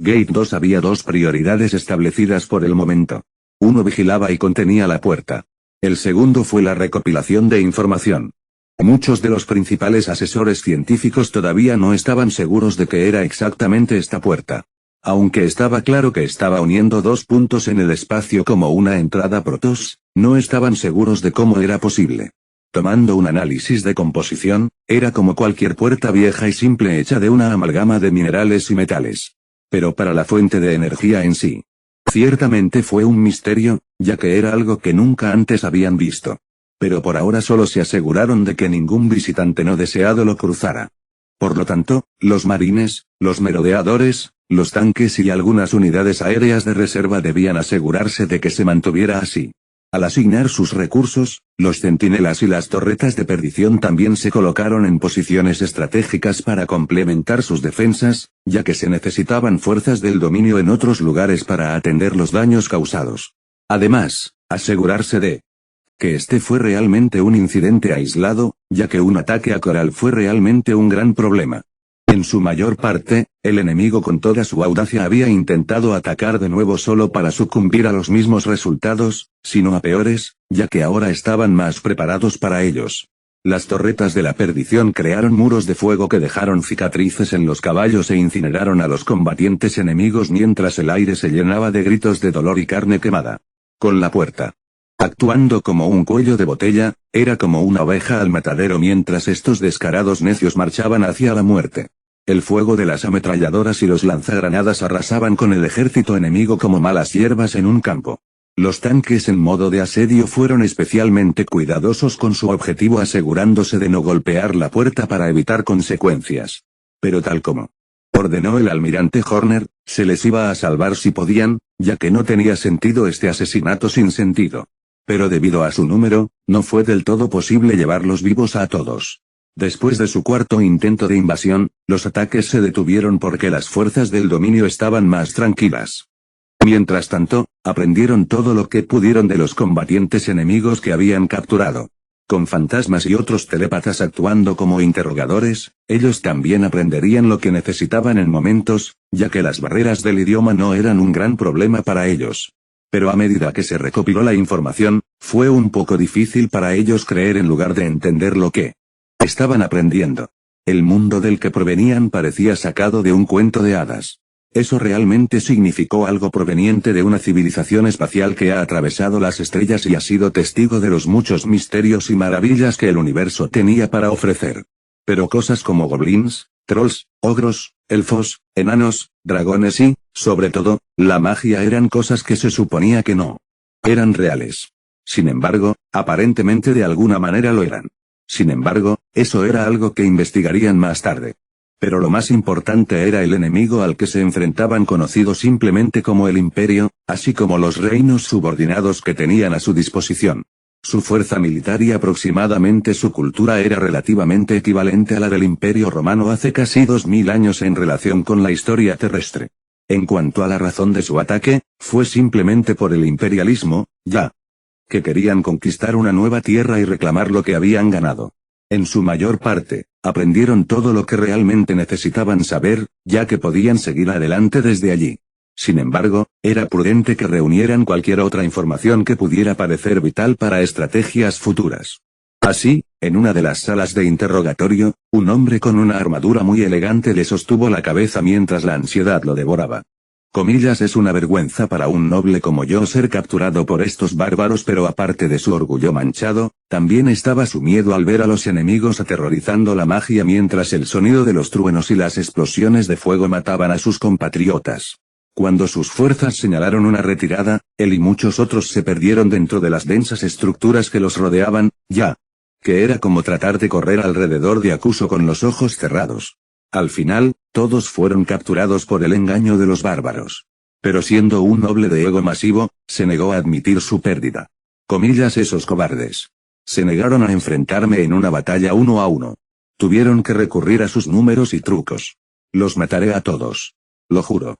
Gate 2 había dos prioridades establecidas por el momento. Uno vigilaba y contenía la puerta. El segundo fue la recopilación de información. Muchos de los principales asesores científicos todavía no estaban seguros de qué era exactamente esta puerta. Aunque estaba claro que estaba uniendo dos puntos en el espacio como una entrada Protoss, no estaban seguros de cómo era posible. Tomando un análisis de composición, era como cualquier puerta vieja y simple hecha de una amalgama de minerales y metales. Pero para la fuente de energía en sí, ciertamente fue un misterio, ya que era algo que nunca antes habían visto. Pero por ahora solo se aseguraron de que ningún visitante no deseado lo cruzara. Por lo tanto, los marines, los merodeadores, los tanques y algunas unidades aéreas de reserva debían asegurarse de que se mantuviera así. Al asignar sus recursos, los centinelas y las torretas de perdición también se colocaron en posiciones estratégicas para complementar sus defensas, ya que se necesitaban fuerzas del dominio en otros lugares para atender los daños causados. Además, asegurarse de que este fue realmente un incidente aislado, ya que un ataque a Coral fue realmente un gran problema. En su mayor parte, el enemigo con toda su audacia había intentado atacar de nuevo solo para sucumbir a los mismos resultados, sino a peores, ya que ahora estaban más preparados para ellos. Las torretas de la perdición crearon muros de fuego que dejaron cicatrices en los caballos e incineraron a los combatientes enemigos mientras el aire se llenaba de gritos de dolor y carne quemada. Con la puerta actuando como un cuello de botella, era como una oveja al matadero mientras estos descarados necios marchaban hacia la muerte. El fuego de las ametralladoras y los lanzagranadas arrasaban con el ejército enemigo como malas hierbas en un campo. Los tanques en modo de asedio fueron especialmente cuidadosos con su objetivo asegurándose de no golpear la puerta para evitar consecuencias. Pero tal como ordenó el almirante Horner, se les iba a salvar si podían, ya que no tenía sentido este asesinato sin sentido. Pero debido a su número, no fue del todo posible llevarlos vivos a todos. Después de su cuarto intento de invasión, los ataques se detuvieron porque las fuerzas del dominio estaban más tranquilas. Mientras tanto, aprendieron todo lo que pudieron de los combatientes enemigos que habían capturado. Con fantasmas y otros telépatas actuando como interrogadores, ellos también aprenderían lo que necesitaban en momentos, ya que las barreras del idioma no eran un gran problema para ellos. Pero a medida que se recopiló la información, fue un poco difícil para ellos creer en lugar de entender lo que estaban aprendiendo. El mundo del que provenían parecía sacado de un cuento de hadas. Eso realmente significó algo proveniente de una civilización espacial que ha atravesado las estrellas y ha sido testigo de los muchos misterios y maravillas que el universo tenía para ofrecer. Pero cosas como goblins, trolls, ogros, elfos, enanos, dragones y, sobre todo, la magia eran cosas que se suponía que no eran reales. Sin embargo, aparentemente de alguna manera lo eran. Sin embargo, eso era algo que investigarían más tarde. Pero lo más importante era el enemigo al que se enfrentaban, conocido simplemente como el Imperio, así como los reinos subordinados que tenían a su disposición. Su fuerza militar y aproximadamente su cultura era relativamente equivalente a la del Imperio Romano hace casi 2000 años en relación con la historia terrestre. En cuanto a la razón de su ataque, fue simplemente por el imperialismo, ya que querían conquistar una nueva tierra y reclamar lo que habían ganado. En su mayor parte, aprendieron todo lo que realmente necesitaban saber, ya que podían seguir adelante desde allí. Sin embargo, era prudente que reunieran cualquier otra información que pudiera parecer vital para estrategias futuras. Así, en una de las salas de interrogatorio, un hombre con una armadura muy elegante le sostuvo la cabeza mientras la ansiedad lo devoraba. Comillas, es una vergüenza para un noble como yo ser capturado por estos bárbaros, pero aparte de su orgullo manchado, también estaba su miedo al ver a los enemigos aterrorizando la magia mientras el sonido de los truenos y las explosiones de fuego mataban a sus compatriotas. Cuando sus fuerzas señalaron una retirada, él y muchos otros se perdieron dentro de las densas estructuras que los rodeaban, ya que era como tratar de correr alrededor de Akuso con los ojos cerrados. Al final, todos fueron capturados por el engaño de los bárbaros. Pero siendo un noble de ego masivo, se negó a admitir su pérdida. Comillas, esos cobardes se negaron a enfrentarme en una batalla 1 a 1. Tuvieron que recurrir a sus números y trucos. Los mataré a todos. Lo juro.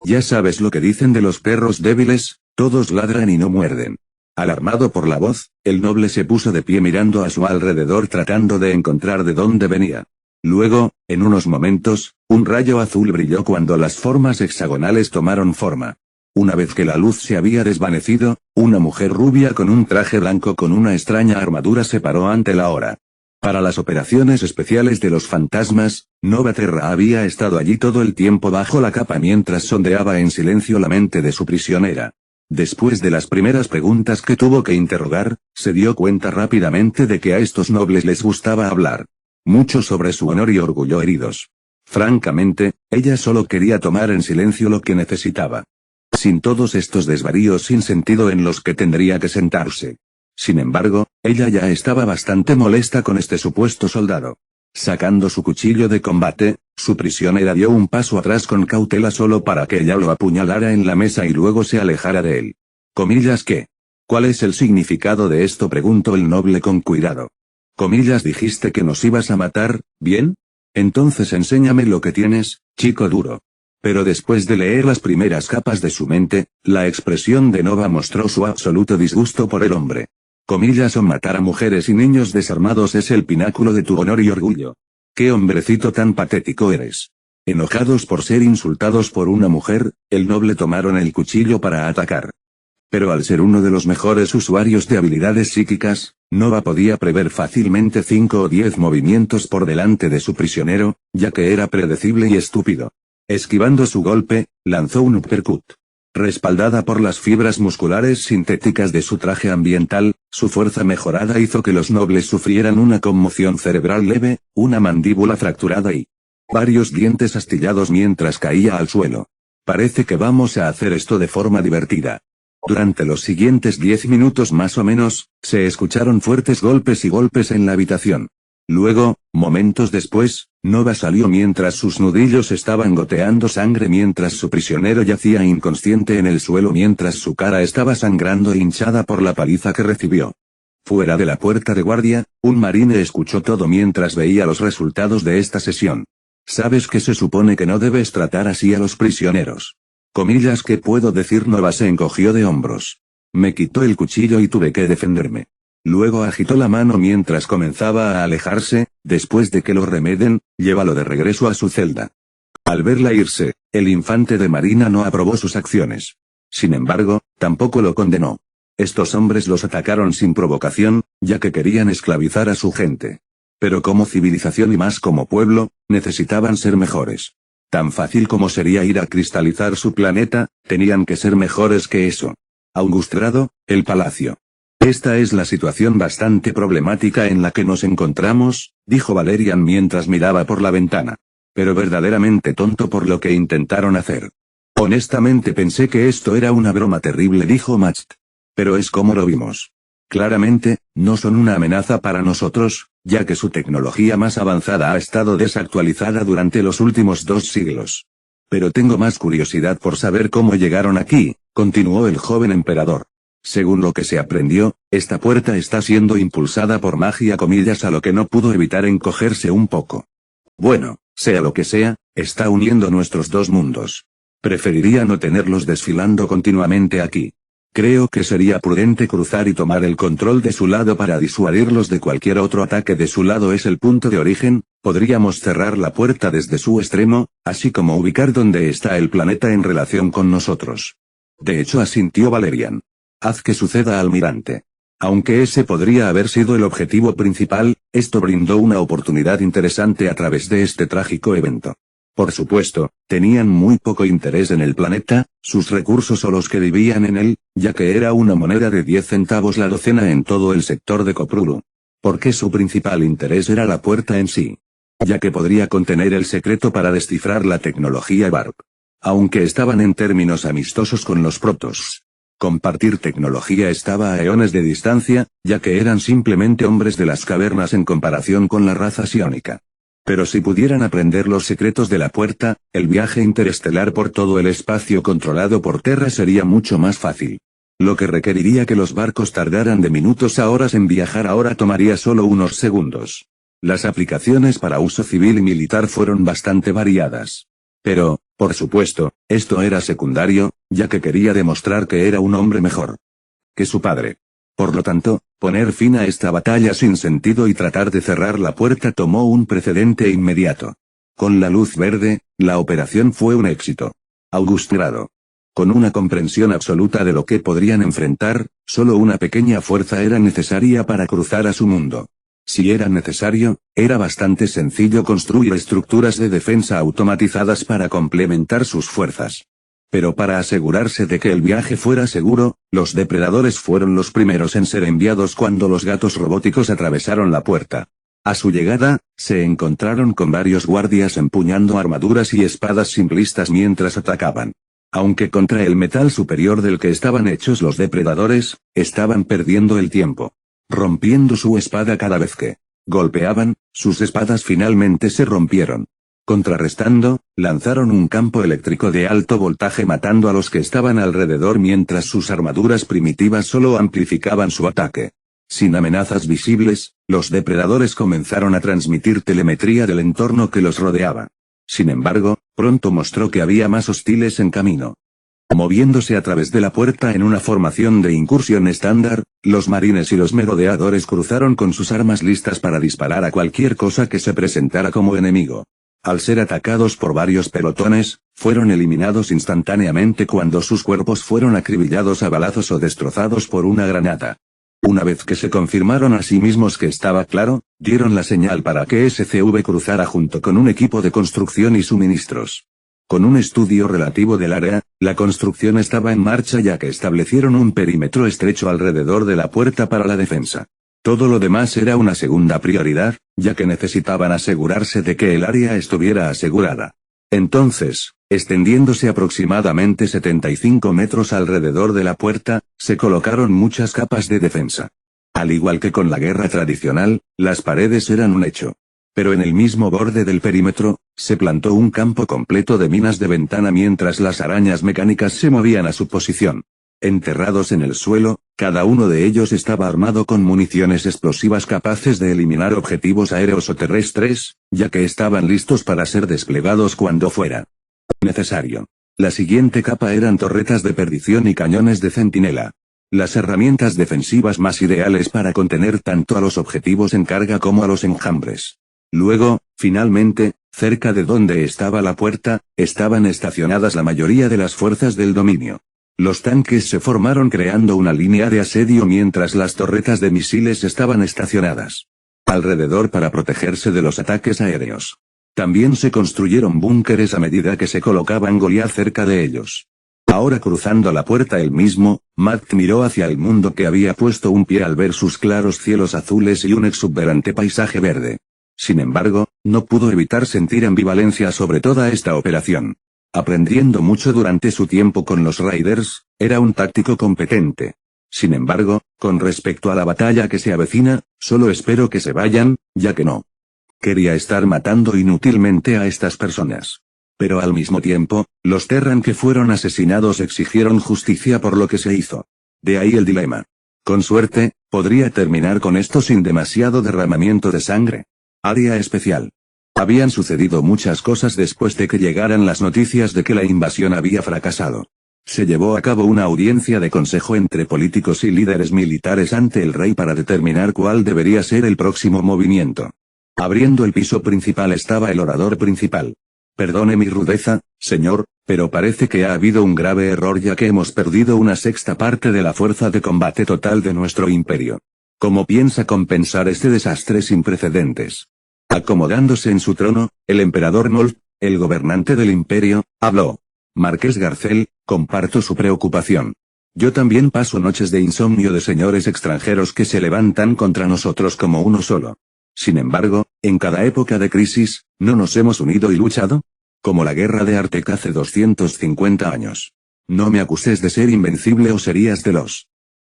Ya sabes lo que dicen de los perros débiles, todos ladran y no muerden. Alarmado por la voz, el noble se puso de pie mirando a su alrededor tratando de encontrar de dónde venía Luego, en unos momentos, un rayo azul brilló cuando las formas hexagonales tomaron forma. Una vez que la luz se había desvanecido, una mujer rubia con un traje blanco con una extraña armadura se paró ante la hora. Para las operaciones especiales de los fantasmas, Nova Terra había estado allí todo el tiempo bajo la capa mientras sondeaba en silencio la mente de su prisionera. Después de las primeras preguntas que tuvo que interrogar, se dio cuenta rápidamente de que a estos nobles les gustaba hablar. Mucho sobre su honor y orgullo heridos. Francamente, ella solo quería tomar en silencio lo que necesitaba. Sin todos estos desvaríos sin sentido en los que tendría que sentarse. Sin embargo, ella ya estaba bastante molesta con este supuesto soldado. Sacando su cuchillo de combate, su prisionera dio un paso atrás con cautela solo para que ella lo apuñalara en la mesa y luego se alejara de él. Comillas ¿qué? ¿Cuál es el significado de esto? Preguntó el noble con cuidado. Comillas dijiste que nos ibas a matar, ¿bien? Entonces enséñame lo que tienes, chico duro. Pero después de leer las primeras capas de su mente, la expresión de Nova mostró su absoluto disgusto por el hombre. Comillas o matar a mujeres y niños desarmados es el pináculo de tu honor y orgullo. ¡Qué hombrecito tan patético eres! Enojados por ser insultados por una mujer, el noble tomaron el cuchillo para atacar. Pero al ser uno de los mejores usuarios de habilidades psíquicas, Nova podía prever fácilmente 5 o 10 movimientos por delante de su prisionero, ya que era predecible y estúpido. Esquivando su golpe, lanzó un uppercut. Respaldada por las fibras musculares sintéticas de su traje ambiental, su fuerza mejorada hizo que los nobles sufrieran una conmoción cerebral leve, una mandíbula fracturada y varios dientes astillados mientras caía al suelo. Parece que vamos a hacer esto de forma divertida. Durante los siguientes 10 minutos más o menos, se escucharon fuertes golpes y golpes en la habitación. Luego, momentos después, Nova salió mientras sus nudillos estaban goteando sangre mientras su prisionero yacía inconsciente en el suelo mientras su cara estaba sangrando e hinchada por la paliza que recibió. Fuera de la puerta de guardia, un marine escuchó todo mientras veía los resultados de esta sesión. ¿Sabes que se supone que no debes tratar así a los prisioneros? Comillas ¿qué puedo decir? Nova se encogió de hombros. Me quitó el cuchillo y tuve que defenderme. Luego agitó la mano mientras comenzaba a alejarse, después de que lo remeden, llévalo de regreso a su celda. Al verla irse, el infante de marina no aprobó sus acciones. Sin embargo, tampoco lo condenó. Estos hombres los atacaron sin provocación, ya que querían esclavizar a su gente. Pero como civilización y más como pueblo, necesitaban ser mejores. Tan fácil como sería ir a cristalizar su planeta, tenían que ser mejores que eso. Augustrado, el palacio. Esta es la situación bastante problemática en la que nos encontramos, dijo Valerian mientras miraba por la ventana. Pero verdaderamente tonto por lo que intentaron hacer. Honestamente pensé que esto era una broma terrible, dijo Macht. Pero es como lo vimos. Claramente, no son una amenaza para nosotros, ya que su tecnología más avanzada ha estado desactualizada durante los últimos 2 siglos. Pero tengo más curiosidad por saber cómo llegaron aquí, continuó el joven emperador. Según lo que se aprendió, esta puerta está siendo impulsada por magia comillas a lo que no pudo evitar encogerse un poco. Bueno, sea lo que sea, está uniendo nuestros 2 mundos. Preferiría no tenerlos desfilando continuamente aquí. Creo que sería prudente cruzar y tomar el control de su lado para disuadirlos de cualquier otro ataque de su lado es el punto de origen, podríamos cerrar la puerta desde su extremo, así como ubicar dónde está el planeta en relación con nosotros. De hecho asintió Valerian. Haz que suceda almirante. Aunque ese podría haber sido el objetivo principal, esto brindó una oportunidad interesante a través de este trágico evento. Por supuesto, tenían muy poco interés en el planeta, sus recursos o los que vivían en él, ya que era una moneda de 10 centavos la docena en todo el sector de Koprulu. Porque su principal interés era la puerta en sí. Ya que podría contener el secreto para descifrar la tecnología Warp. Aunque estaban en términos amistosos con los protos. Compartir tecnología estaba a eones de distancia, ya que eran simplemente hombres de las cavernas en comparación con la raza psiónica. Pero si pudieran aprender los secretos de la puerta, el viaje interestelar por todo el espacio controlado por Terra sería mucho más fácil. Lo que requeriría que los barcos tardaran de minutos a horas en viajar ahora tomaría solo unos segundos. Las aplicaciones para uso civil y militar fueron bastante variadas. Pero, por supuesto, esto era secundario, ya que quería demostrar que era un hombre mejor que su padre. Por lo tanto, poner fin a esta batalla sin sentido y tratar de cerrar la puerta tomó un precedente inmediato. Con la luz verde, la operación fue un éxito. Auguste Grado. Con una comprensión absoluta de lo que podrían enfrentar, solo una pequeña fuerza era necesaria para cruzar a su mundo. Si era necesario, era bastante sencillo construir estructuras de defensa automatizadas para complementar sus fuerzas. Pero para asegurarse de que el viaje fuera seguro, los depredadores fueron los primeros en ser enviados cuando los gatos robóticos atravesaron la puerta. A su llegada, se encontraron con varios guardias empuñando armaduras y espadas simplistas mientras atacaban. Aunque contra el metal superior del que estaban hechos los depredadores, estaban perdiendo el tiempo. Rompiendo su espada cada vez que golpeaban, sus espadas finalmente se rompieron. Contrarrestando, lanzaron un campo eléctrico de alto voltaje matando a los que estaban alrededor mientras sus armaduras primitivas solo amplificaban su ataque. Sin amenazas visibles, los depredadores comenzaron a transmitir telemetría del entorno que los rodeaba. Sin embargo, pronto mostró que había más hostiles en camino. Moviéndose a través de la puerta en una formación de incursión estándar, los marines y los merodeadores cruzaron con sus armas listas para disparar a cualquier cosa que se presentara como enemigo. Al ser atacados por varios pelotones, fueron eliminados instantáneamente cuando sus cuerpos fueron acribillados a balazos o destrozados por una granada. Una vez que se confirmaron a sí mismos que estaba claro, dieron la señal para que SCV cruzara junto con un equipo de construcción y suministros. Con un estudio relativo del área, la construcción estaba en marcha ya que establecieron un perímetro estrecho alrededor de la puerta para la defensa. Todo lo demás era una segunda prioridad, ya que necesitaban asegurarse de que el área estuviera asegurada. Entonces, extendiéndose aproximadamente 75 metros alrededor de la puerta, se colocaron muchas capas de defensa. Al igual que con la guerra tradicional, las paredes eran un hecho. Pero en el mismo borde del perímetro, se plantó un campo completo de minas de ventana mientras las arañas mecánicas se movían a su posición. Enterrados en el suelo, cada uno de ellos estaba armado con municiones explosivas capaces de eliminar objetivos aéreos o terrestres, ya que estaban listos para ser desplegados cuando fuera necesario. La siguiente capa eran torretas de perdición y cañones de centinela. Las herramientas defensivas más ideales para contener tanto a los objetivos en carga como a los enjambres. Luego, finalmente, cerca de donde estaba la puerta, estaban estacionadas la mayoría de las fuerzas del dominio. Los tanques se formaron creando una línea de asedio mientras las torretas de misiles estaban estacionadas alrededor para protegerse de los ataques aéreos. También se construyeron búnkeres a medida que se colocaban Goliath cerca de ellos. Ahora cruzando la puerta él mismo, Matt miró hacia el mundo que había puesto un pie al ver sus claros cielos azules y un exuberante paisaje verde. Sin embargo, no pudo evitar sentir ambivalencia sobre toda esta operación. Aprendiendo mucho durante su tiempo con los Raiders, era un táctico competente. Sin embargo, con respecto a la batalla que se avecina, solo espero que se vayan, ya que no quería estar matando inútilmente a estas personas. Pero al mismo tiempo, los Terran que fueron asesinados exigieron justicia por lo que se hizo. De ahí el dilema. Con suerte, podría terminar con esto sin demasiado derramamiento de sangre. Área especial. Habían sucedido muchas cosas después de que llegaran las noticias de que la invasión había fracasado. Se llevó a cabo una audiencia de consejo entre políticos y líderes militares ante el rey para determinar cuál debería ser el próximo movimiento. Abriendo el piso principal estaba el orador principal. Perdone mi rudeza, señor, pero parece que ha habido un grave error ya que hemos perdido una sexta parte de la fuerza de combate total de nuestro imperio. ¿Cómo piensa compensar este desastre sin precedentes? Acomodándose en su trono, el emperador Molt, el gobernante del imperio, habló. Marqués Garcel, comparto su preocupación. Yo también paso noches de insomnio de señores extranjeros que se levantan contra nosotros como uno solo. Sin embargo, en cada época de crisis, ¿no nos hemos unido y luchado? Como la guerra de Artek hace 250 años. No me acuses de ser invencible o serías de los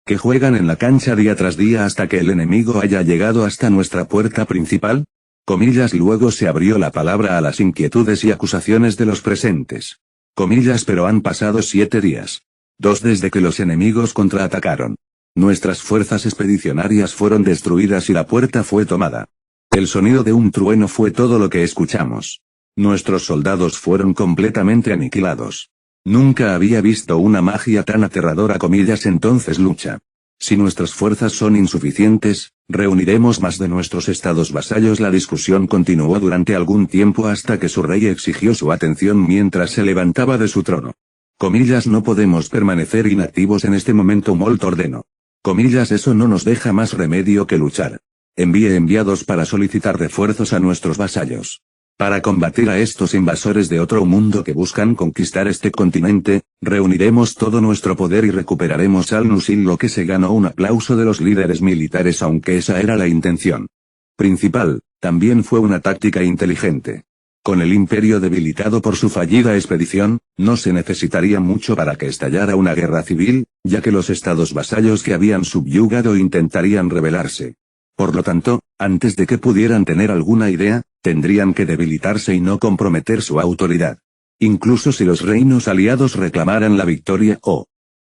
que juegan en la cancha día tras día hasta que el enemigo haya llegado hasta nuestra puerta principal. Comillas. Luego se abrió la palabra a las inquietudes y acusaciones de los presentes. Comillas. Pero han pasado 7 días. 2 desde que los enemigos contraatacaron. Nuestras fuerzas expedicionarias fueron destruidas y la puerta fue tomada. El sonido de un trueno fue todo lo que escuchamos. Nuestros soldados fueron completamente aniquilados. Nunca había visto una magia tan aterradora. Comillas. Entonces lucha. Si nuestras fuerzas son insuficientes, reuniremos más de nuestros estados vasallos. La discusión continuó durante algún tiempo hasta que su rey exigió su atención mientras se levantaba de su trono. Comillas, no podemos permanecer inactivos en este momento. Molt ordenó. Comillas, eso no nos deja más remedio que luchar. Envíe enviados para solicitar refuerzos a nuestros vasallos. Para combatir a estos invasores de otro mundo que buscan conquistar este continente, reuniremos todo nuestro poder y recuperaremos Al-Nusil, lo que se ganó un aplauso de los líderes militares, aunque esa era la intención principal. También fue una táctica inteligente. Con el imperio debilitado por su fallida expedición, no se necesitaría mucho para que estallara una guerra civil, ya que los estados vasallos que habían subyugado intentarían rebelarse. Por lo tanto, antes de que pudieran tener alguna idea, tendrían que debilitarse y no comprometer su autoridad. Incluso si los reinos aliados reclamaran la victoria o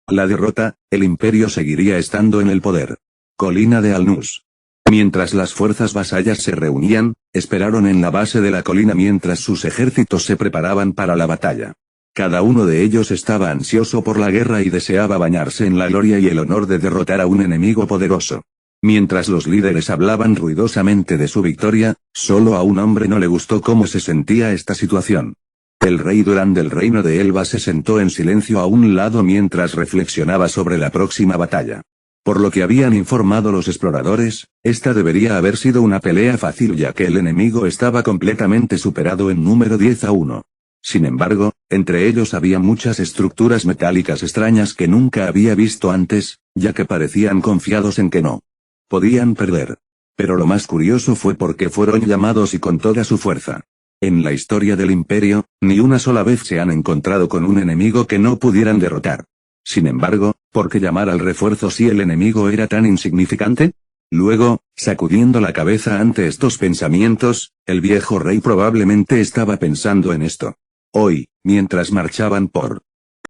la derrota, el imperio seguiría estando en el poder. Colina de Al-Nus. Mientras las fuerzas vasallas se reunían, esperaron en la base de la colina mientras sus ejércitos se preparaban para la batalla. Cada uno de ellos estaba ansioso por la guerra y deseaba bañarse en la gloria y el honor de derrotar a un enemigo poderoso. Mientras los líderes hablaban ruidosamente de su victoria, solo a un hombre no le gustó cómo se sentía esta situación. El rey Durán del reino de Elba se sentó en silencio a un lado mientras reflexionaba sobre la próxima batalla. Por lo que habían informado los exploradores, esta debería haber sido una pelea fácil ya que el enemigo estaba completamente superado en número 10-1. Sin embargo, entre ellos había muchas estructuras metálicas extrañas que nunca había visto antes, ya que parecían confiados en que no podían perder. Pero lo más curioso fue por qué fueron llamados y con toda su fuerza. En la historia del imperio, ni una sola vez se han encontrado con un enemigo que no pudieran derrotar. Sin embargo, ¿por qué llamar al refuerzo si el enemigo era tan insignificante? Luego, sacudiendo la cabeza ante estos pensamientos, el viejo rey probablemente estaba pensando en esto. Hoy, mientras marchaban por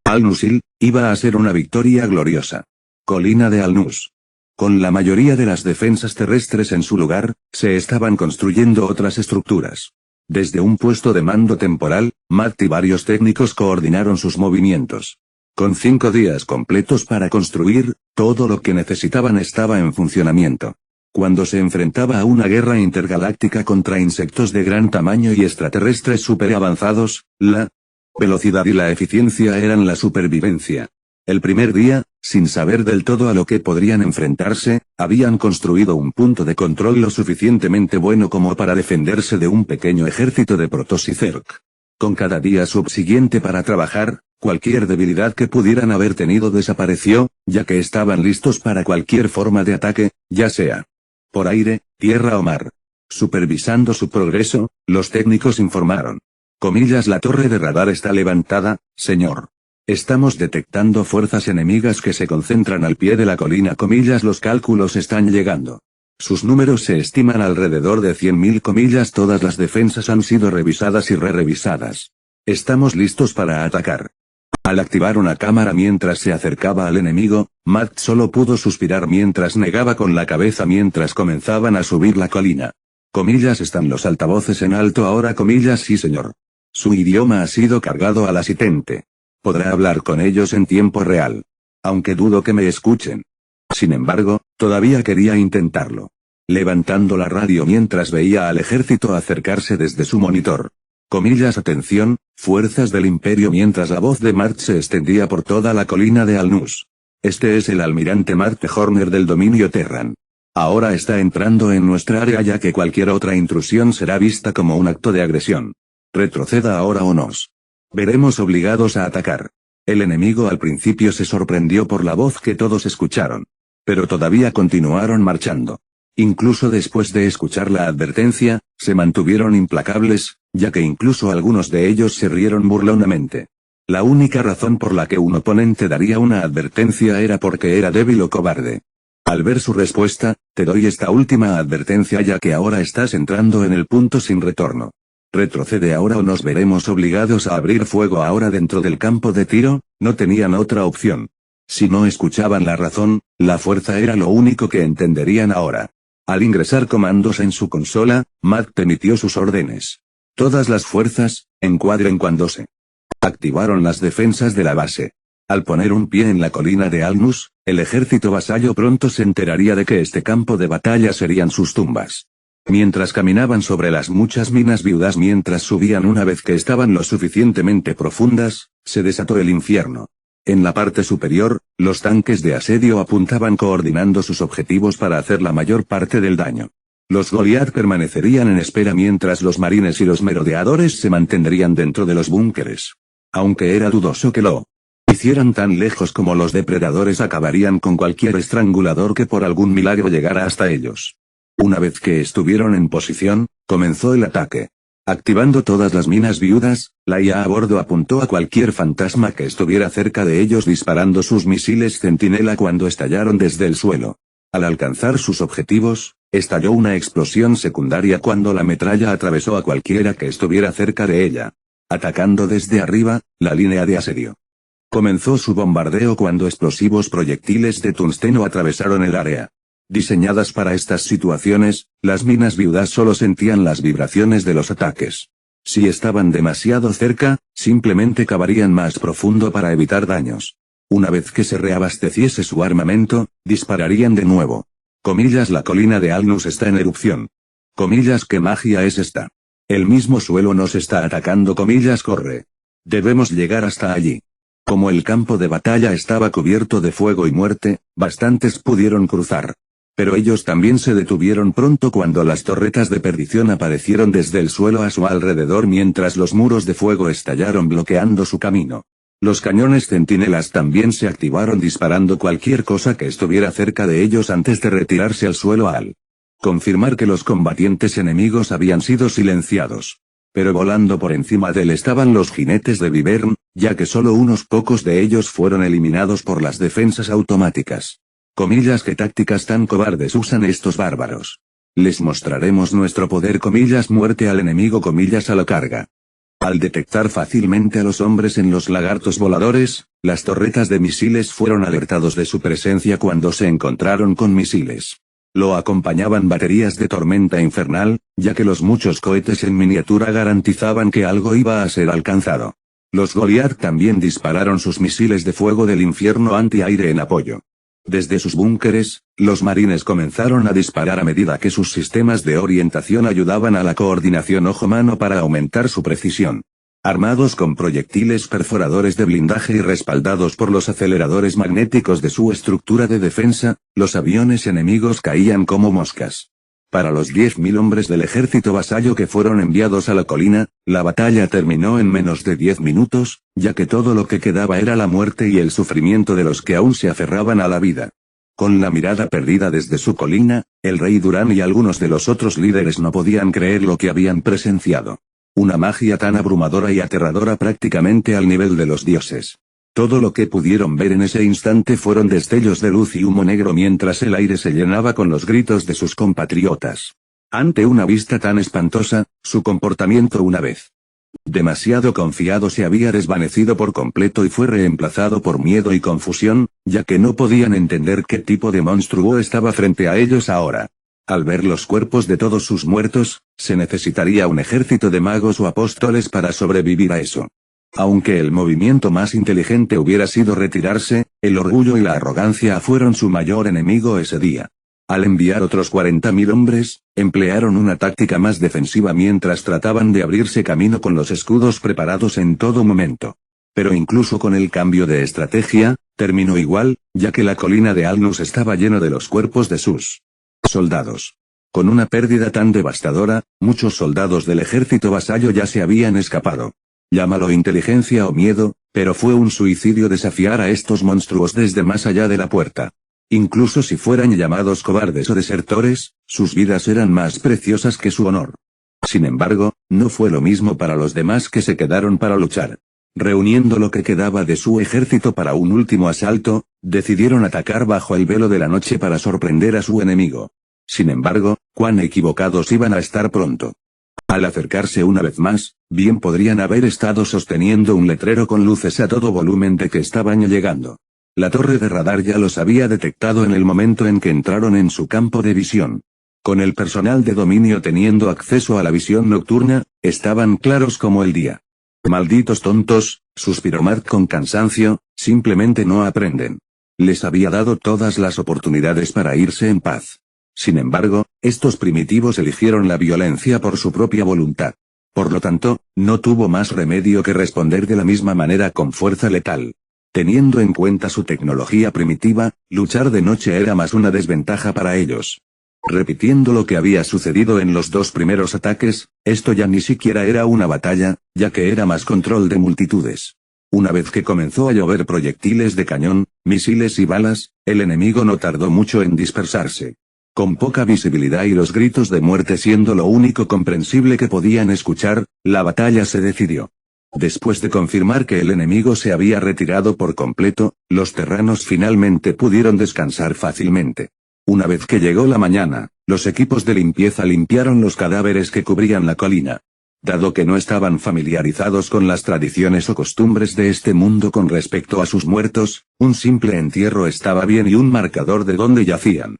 Al-Nusil, iba a ser una victoria gloriosa. Colina de Al-Nus. Con la mayoría de las defensas terrestres en su lugar, se estaban construyendo otras estructuras. Desde un puesto de mando temporal, Matt y varios técnicos coordinaron sus movimientos. Con 5 días completos para construir, todo lo que necesitaban estaba en funcionamiento. Cuando se enfrentaba a una guerra intergaláctica contra insectos de gran tamaño y extraterrestres superavanzados, la velocidad y la eficiencia eran la supervivencia. El primer día, sin saber del todo a lo que podrían enfrentarse, habían construido un punto de control lo suficientemente bueno como para defenderse de un pequeño ejército de Protoss y Zerg. Con cada día subsiguiente para trabajar, cualquier debilidad que pudieran haber tenido desapareció, ya que estaban listos para cualquier forma de ataque, ya sea por aire, tierra o mar. Supervisando su progreso, los técnicos informaron. Comillas, la torre de radar está levantada, señor. Estamos detectando fuerzas enemigas que se concentran al pie de la colina. Comillas, los cálculos están llegando. Sus números se estiman alrededor de 100.000. Comillas, todas las defensas han sido revisadas y re-revisadas. Estamos listos para atacar. Al activar una cámara mientras se acercaba al enemigo, Matt solo pudo suspirar mientras negaba con la cabeza mientras comenzaban a subir la colina. Comillas, están los altavoces en alto ahora. Comillas, sí señor. Su idioma ha sido cargado al asistente. Podrá hablar con ellos en tiempo real. Aunque dudo que me escuchen. Sin embargo, todavía quería intentarlo. Levantando la radio mientras veía al ejército acercarse desde su monitor. Comillas, atención, fuerzas del imperio. Mientras la voz de Mart se extendía por toda la colina de Al-Nus. Este es el almirante Marte Horner del dominio Terran. Ahora está entrando en nuestra área ya que cualquier otra intrusión será vista como un acto de agresión. Retroceda ahora o nos veremos obligados a atacar. El enemigo al principio se sorprendió por la voz que todos escucharon. Pero todavía continuaron marchando. Incluso después de escuchar la advertencia, se mantuvieron implacables, ya que incluso algunos de ellos se rieron burlonamente. La única razón por la que un oponente daría una advertencia era porque era débil o cobarde. Al ver su respuesta, te doy esta última advertencia ya que ahora estás entrando en el punto sin retorno. Retrocede ahora o nos veremos obligados a abrir fuego ahora dentro del campo de tiro. No tenían otra opción. Si no escuchaban la razón, la fuerza era lo único que entenderían ahora. Al ingresar comandos en su consola, Matt emitió sus órdenes. Todas las fuerzas, encuadren cuando se activaron las defensas de la base. Al poner un pie en la colina de Al-Nus, El ejército vasallo pronto se enteraría de que este campo de batalla serían sus tumbas. Mientras caminaban sobre las muchas minas viudas mientras subían una vez que estaban lo suficientemente profundas, se desató el infierno. En la parte superior, los tanques de asedio apuntaban coordinando sus objetivos para hacer la mayor parte del daño. Los Goliath permanecerían en espera mientras los marines y los merodeadores se mantendrían dentro de los búnkeres. Aunque era dudoso que lo hicieran tan lejos como los depredadores acabarían con cualquier estrangulador que por algún milagro llegara hasta ellos. Una vez que estuvieron en posición, comenzó el ataque. Activando todas las minas viudas, la IA a bordo apuntó a cualquier fantasma que estuviera cerca de ellos disparando sus misiles centinela cuando estallaron desde el suelo. Al alcanzar sus objetivos, estalló una explosión secundaria cuando la metralla atravesó a cualquiera que estuviera cerca de ella. Atacando desde arriba, la línea de asedio comenzó su bombardeo cuando explosivos proyectiles de tungsteno atravesaron el área. Diseñadas para estas situaciones, las minas viudas solo sentían las vibraciones de los ataques. Si estaban demasiado cerca, simplemente cavarían más profundo para evitar daños. Una vez que se reabasteciese su armamento, dispararían de nuevo. Comillas, la colina de Alnus está en erupción. Comillas, ¿qué magia es esta? El mismo suelo nos está atacando. Comillas, corre. Debemos llegar hasta allí. Como el campo de batalla estaba cubierto de fuego y muerte, bastantes pudieron cruzar. Pero ellos también se detuvieron pronto cuando las torretas de perdición aparecieron desde el suelo a su alrededor mientras los muros de fuego estallaron bloqueando su camino. Los cañones centinelas también se activaron disparando cualquier cosa que estuviera cerca de ellos antes de retirarse al suelo al confirmar que los combatientes enemigos habían sido silenciados. Pero volando por encima de él estaban los jinetes de Vivern, ya que solo unos pocos de ellos fueron eliminados por las defensas automáticas. Comillas, ¿qué tácticas tan cobardes usan estos bárbaros? Les mostraremos nuestro poder. Comillas, muerte al enemigo. Comillas, a la carga. Al detectar fácilmente a los hombres en los lagartos voladores, las torretas de misiles fueron alertados de su presencia cuando se encontraron con misiles. Lo acompañaban baterías de tormenta infernal, ya que los muchos cohetes en miniatura garantizaban que algo iba a ser alcanzado. Los Goliath también dispararon sus misiles de fuego del infierno antiaire en apoyo. Desde sus búnkeres, los marines comenzaron a disparar a medida que sus sistemas de orientación ayudaban a la coordinación ojo-mano para aumentar su precisión. Armados con proyectiles perforadores de blindaje y respaldados por los aceleradores magnéticos de su estructura de defensa, los aviones enemigos caían como moscas. Para los 10.000 hombres del ejército vasallo que fueron enviados a la colina, la batalla terminó en menos de 10 minutos, ya que todo lo que quedaba era la muerte y el sufrimiento de los que aún se aferraban a la vida. Con la mirada perdida desde su colina, el rey Durán y algunos de los otros líderes no podían creer lo que habían presenciado. Una magia tan abrumadora y aterradora prácticamente al nivel de los dioses. Todo lo que pudieron ver en ese instante fueron destellos de luz y humo negro mientras el aire se llenaba con los gritos de sus compatriotas. Ante una vista tan espantosa, su comportamiento una vez demasiado confiado se había desvanecido por completo y fue reemplazado por miedo y confusión, ya que no podían entender qué tipo de monstruo estaba frente a ellos ahora. Al ver los cuerpos de todos sus muertos, se necesitaría un ejército de magos o apóstoles para sobrevivir a eso. Aunque el movimiento más inteligente hubiera sido retirarse, el orgullo y la arrogancia fueron su mayor enemigo ese día. Al enviar otros 40.000 hombres, emplearon una táctica más defensiva mientras trataban de abrirse camino con los escudos preparados en todo momento. Pero incluso con el cambio de estrategia, terminó igual, ya que la colina de Alnus estaba lleno de los cuerpos de sus soldados. Con una pérdida tan devastadora, muchos soldados del ejército vasallo ya se habían escapado. Llámalo inteligencia o miedo, pero fue un suicidio desafiar a estos monstruos desde más allá de la puerta. Incluso si fueran llamados cobardes o desertores, sus vidas eran más preciosas que su honor. Sin embargo, no fue lo mismo para los demás que se quedaron para luchar. Reuniendo lo que quedaba de su ejército para un último asalto, decidieron atacar bajo el velo de la noche para sorprender a su enemigo. Sin embargo, cuán equivocados iban a estar pronto. Al acercarse una vez más, bien podrían haber estado sosteniendo un letrero con luces a todo volumen de que estaban llegando. La torre de radar ya los había detectado en el momento en que entraron en su campo de visión. Con el personal de dominio teniendo acceso a la visión nocturna, estaban claros como el día. Malditos tontos, suspiró Matt con cansancio, simplemente no aprenden. Les había dado todas las oportunidades para irse en paz. Sin embargo, estos primitivos eligieron la violencia por su propia voluntad. Por lo tanto, no tuvo más remedio que responder de la misma manera con fuerza letal. Teniendo en cuenta su tecnología primitiva, luchar de noche era más una desventaja para ellos. Repitiendo lo que había sucedido en los dos primeros ataques, esto ya ni siquiera era una batalla, ya que era más control de multitudes. Una vez que comenzó a llover proyectiles de cañón, misiles y balas, el enemigo no tardó mucho en dispersarse. Con poca visibilidad y los gritos de muerte siendo lo único comprensible que podían escuchar, la batalla se decidió. Después de confirmar que el enemigo se había retirado por completo, los terranos finalmente pudieron descansar fácilmente. Una vez que llegó la mañana, los equipos de limpieza limpiaron los cadáveres que cubrían la colina. Dado que no estaban familiarizados con las tradiciones o costumbres de este mundo con respecto a sus muertos, un simple entierro estaba bien y un marcador de dónde yacían.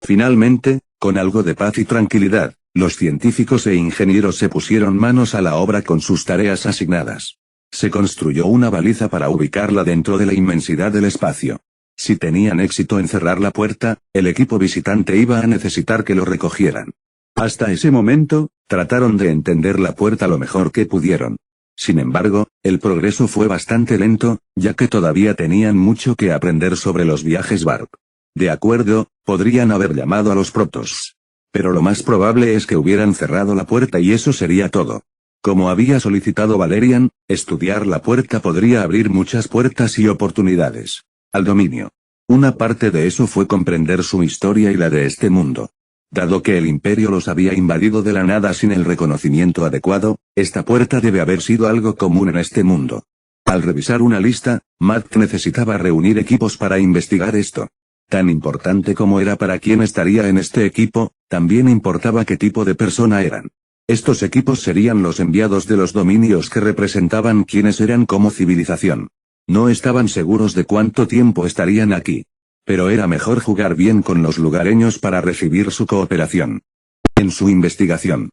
Finalmente, con algo de paz y tranquilidad, los científicos e ingenieros se pusieron manos a la obra con sus tareas asignadas. Se construyó una baliza para ubicarla dentro de la inmensidad del espacio. Si tenían éxito en cerrar la puerta, el equipo visitante iba a necesitar que lo recogieran. Hasta ese momento, trataron de entender la puerta lo mejor que pudieron. Sin embargo, el progreso fue bastante lento, ya que todavía tenían mucho que aprender sobre los viajes Warp. De acuerdo, podrían haber llamado a los protos. Pero lo más probable es que hubieran cerrado la puerta y eso sería todo. Como había solicitado Valerian, estudiar la puerta podría abrir muchas puertas y oportunidades al dominio. Una parte de eso fue comprender su historia y la de este mundo. Dado que el imperio los había invadido de la nada sin el reconocimiento adecuado, esta puerta debe haber sido algo común en este mundo. Al revisar una lista, Matt necesitaba reunir equipos para investigar esto. Tan importante como era para quién estaría en este equipo, también importaba qué tipo de persona eran. Estos equipos serían los enviados de los dominios que representaban quiénes eran como civilización. No estaban seguros de cuánto tiempo estarían aquí. Pero era mejor jugar bien con los lugareños para recibir su cooperación. En su investigación,